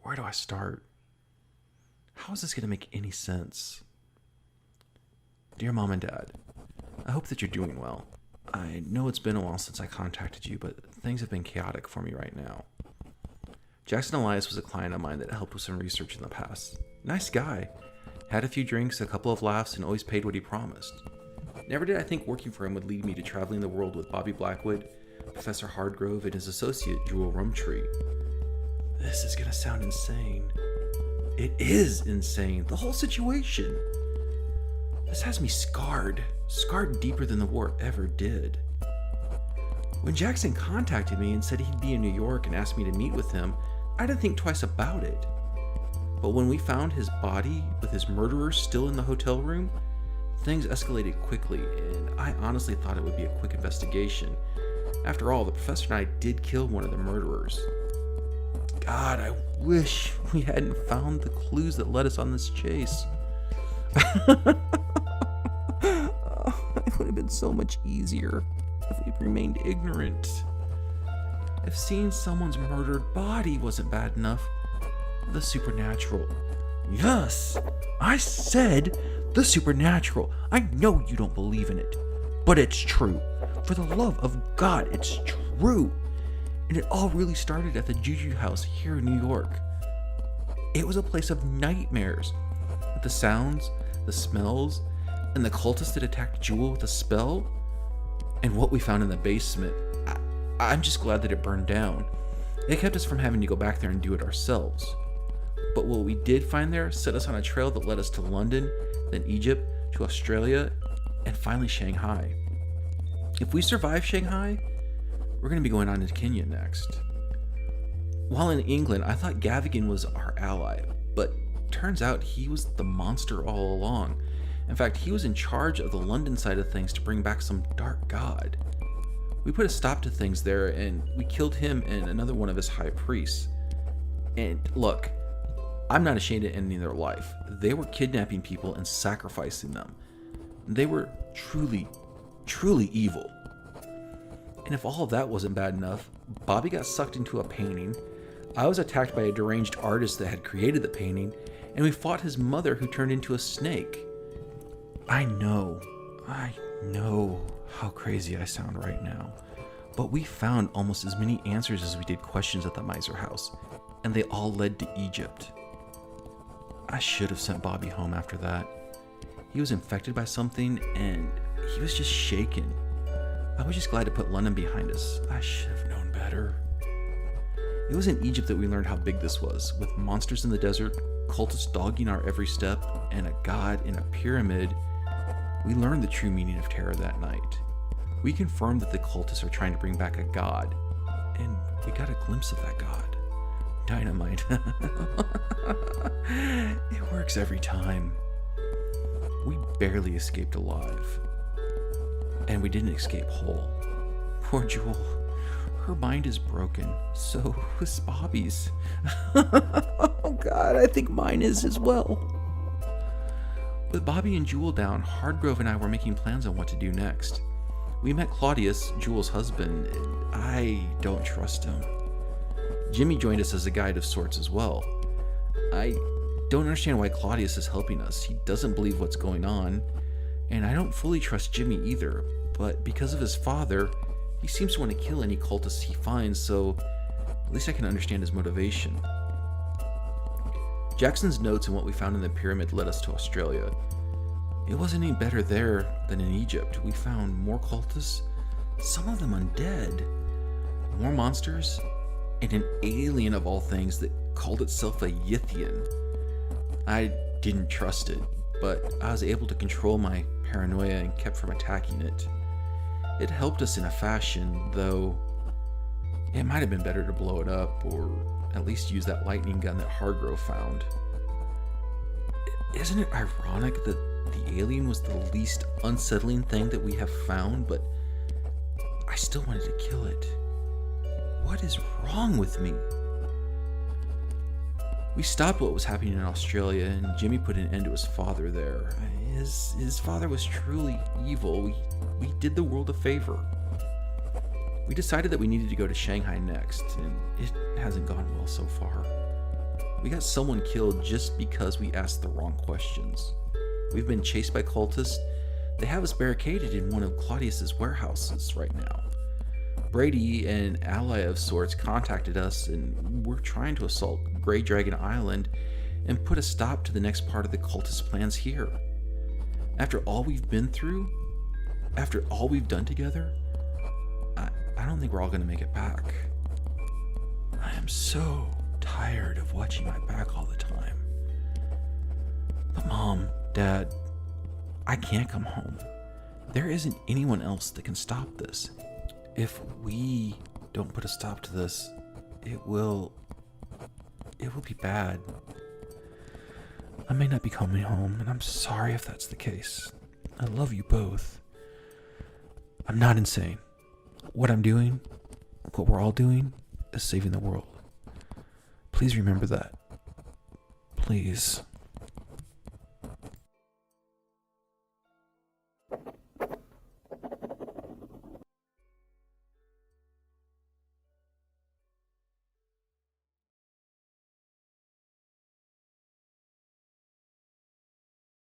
Where do I start? How is this going to make any sense? Dear Mom and Dad, I hope that you're doing well. I know it's been a while since I contacted you, but things have been chaotic for me right now. Jackson Elias was a client of mine that helped with some research in the past. Nice guy. Had a few drinks, a couple of laughs, and always paid what he promised. Never did I think working for him would lead me to traveling the world with Bobby Blackwood, Professor Hardgrove, and his associate, Jewel Rumtree. This is gonna sound insane. It is insane, the whole situation. This has me scarred deeper than the war ever did. When Jackson contacted me and said he'd be in New York and asked me to meet with him, I didn't think twice about it. But when we found his body with his murderer still in the hotel room, things escalated quickly, and I honestly thought it would be a quick investigation. After all, the professor and I did kill one of the murderers. God, I wish we hadn't found the clues that led us on this chase. It would have been so much easier if we remained ignorant. If seeing someone's murdered body wasn't bad enough, the supernatural. Yes, I said the supernatural. I know you don't believe in it, but it's true. For the love of God, it's true. And it all really started at the Juju house here in New York. It was a place of nightmares, with the sounds, the smells, and the cultists that attacked Jewel with a spell, and what we found in the basement. I'm just glad that it burned down. It kept us from having to go back there and do it ourselves. But what we did find there set us on a trail that led us to London, then Egypt, to Australia, and finally Shanghai. If we survive Shanghai, we're going to be going on to Kenya next. While in England, I thought Gavigan was our ally, but turns out he was the monster all along. In fact, he was in charge of the London side of things to bring back some dark god. We put a stop to things there, and we killed him and another one of his high priests. And look, I'm not ashamed of ending their life. They were kidnapping people and sacrificing them. They were truly, truly evil. And if all of that wasn't bad enough, Bobby got sucked into a painting. I was attacked by a deranged artist that had created the painting, and we fought his mother who turned into a snake. I know how crazy I sound right now, but we found almost as many answers as we did questions at the Miser house, and they all led to Egypt. I should have sent Bobby home after that. He was infected by something, and he was just shaken. I was just glad to put London behind us. I should have known better. It was in Egypt that we learned how big this was, with monsters in the desert, cultists dogging our every step, and a god in a pyramid. We learned the true meaning of terror that night. We confirmed that the cultists are trying to bring back a god, and we got a glimpse of that god. Dynamite. It works every time. We barely escaped alive. And we didn't escape whole. Poor Jewel. Her mind is broken. So is Bobby's. Oh God, I think mine is as well. With Bobby and Jewel down, Hardgrove and I were making plans on what to do next. We met Claudius, Jewel's husband, and I don't trust him. Jimmy joined us as a guide of sorts as well. I don't understand why Claudius is helping us. He doesn't believe what's going on, and I don't fully trust Jimmy either, but because of his father, he seems to want to kill any cultists he finds, so at least I can understand his motivation. Jackson's notes and what we found in the pyramid led us to Australia. It wasn't any better there than in Egypt. We found more cultists, some of them undead, more monsters, and an alien of all things that called itself a Yithian. I didn't trust it, but I was able to control my paranoia and kept from attacking it. It helped us in a fashion, though it might have been better to blow it up, or at least use that lightning gun that Hardgrove found. Isn't it ironic that the alien was the least unsettling thing that we have found, but I still wanted to kill it? What is wrong with me? We stopped what was happening in Australia, and Jimmy put an end to his father there. His father was truly evil. We did the world a favor. We decided that we needed to go to Shanghai next, and it hasn't gone well so far. We got someone killed just because we asked the wrong questions. We've been chased by cultists. They have us barricaded in one of Claudius's warehouses right now. Brady, an ally of sorts, contacted us, and we're trying to assault Grey Dragon Island and put a stop to the next part of the cultist plans here. After all we've been through, after all we've done together, I don't think we're all going to make it back. I am so tired of watching my back all the time. But Mom, Dad, I can't come home. There isn't anyone else that can stop this. If we don't put a stop to this, it will be bad. I may not be coming home, and I'm sorry if that's the case. I love you both. I'm not insane. What I'm doing, what we're all doing, is saving the world. Please remember that. Please.